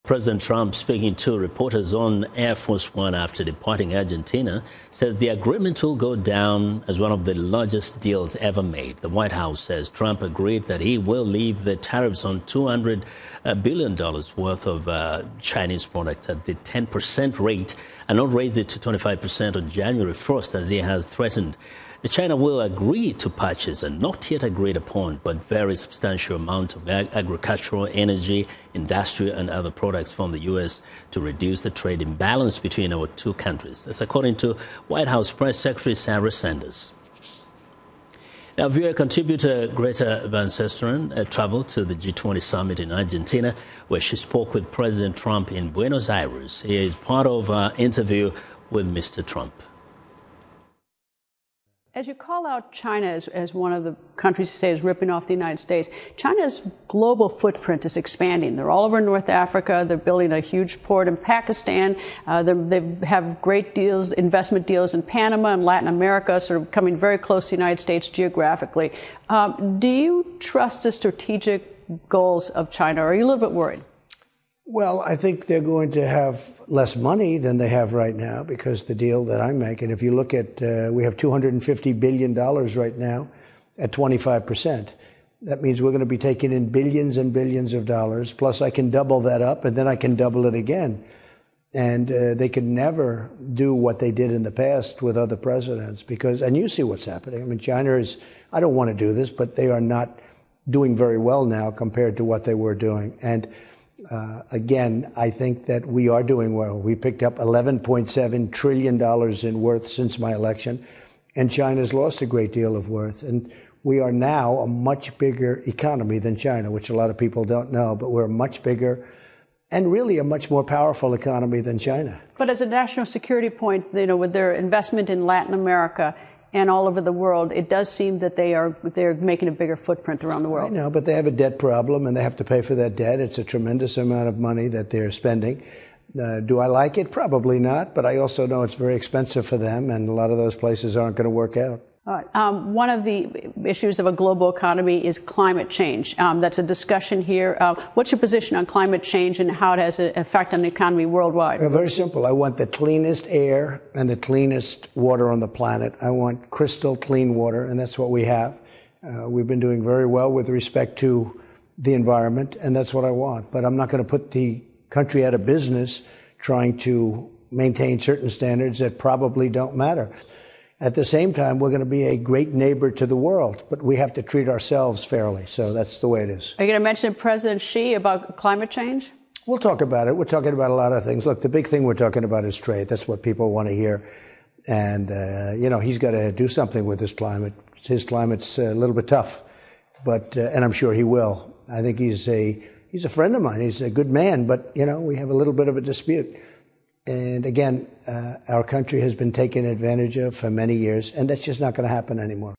President Trump, speaking to reporters on Air Force One after departing Argentina, says the agreement will go down as one of the largest deals ever made. The White House says Trump agreed that he will leave the tariffs on $200 billion worth of Chinese products at the 10% rate and not raise it to 25% on January 1st, as he has threatened. China will agree to purchase a not yet agreed upon but very substantial amount of agricultural, energy, industrial and other products from the U.S. to reduce the trade imbalance between our two countries. That's according to White House Press Secretary Sarah Sanders. Now, viewer contributor Greta van Susteren traveled to the G-20 summit in Argentina, where she spoke with President Trump in Buenos Aires. Here is part of our interview with Mr. Trump. As you call out China as one of the countries you say is ripping off the United States, China's global footprint is expanding. They're all over North Africa. They're building a huge port in Pakistan. They have great deals, investment deals in Panama and Latin America, sort of coming very close to the United States geographically. Do you trust the strategic goals of China, or are you a little bit worried? Well, I think they're going to have less money than they have right now because the deal that I'm making, if you look at, we have $250 billion right now at 25%. That means we're going to be taking in billions and billions of dollars, plus I can double that up and then I can double it again. And they could never do what they did in the past with other presidents because, and you see what's happening. I mean, China is, I don't want to do this, but they are not doing very well now compared to what they were doing. And again, I think that we are doing well. We picked up $11.7 trillion in worth since my election, and China's lost a great deal of worth. And we are now a much bigger economy than China, which a lot of people don't know, but we're a much bigger and really a much more powerful economy than China. But as a national security point, you know, with their investment in Latin America and all over the world, it does seem that they're making a bigger footprint around the world. I know, but they have a debt problem, and they have to pay for that debt. It's a tremendous amount of money that they're spending. Do I like it? Probably not, but I also know it's very expensive for them, and a lot of those places aren't going to work out. All right. One of the issues of a global economy is climate change. That's a discussion here. What's your position on climate change and how it has an effect on the economy worldwide? Very simple. I want the cleanest air and the cleanest water on the planet. I want crystal clean water, and that's what we have. We've been doing very well with respect to the environment, and that's what I want. But I'm not going to put the country out of business trying to maintain certain standards that probably don't matter. At the same time, we're going to be a great neighbor to the world, but we have to treat ourselves fairly. So that's the way it is. Are you going to mention President Xi about climate change? We'll talk about it. We're talking about a lot of things. Look, the big thing we're talking about is trade. That's what people want to hear. And, you know, he's got to do something with his climate. His climate's a little bit tough, but and I'm sure he will. I think he's a friend of mine. He's a good man, but, you know, we have a little bit of a dispute. And again, our country has been taken advantage of for many years, and that's just not going to happen anymore.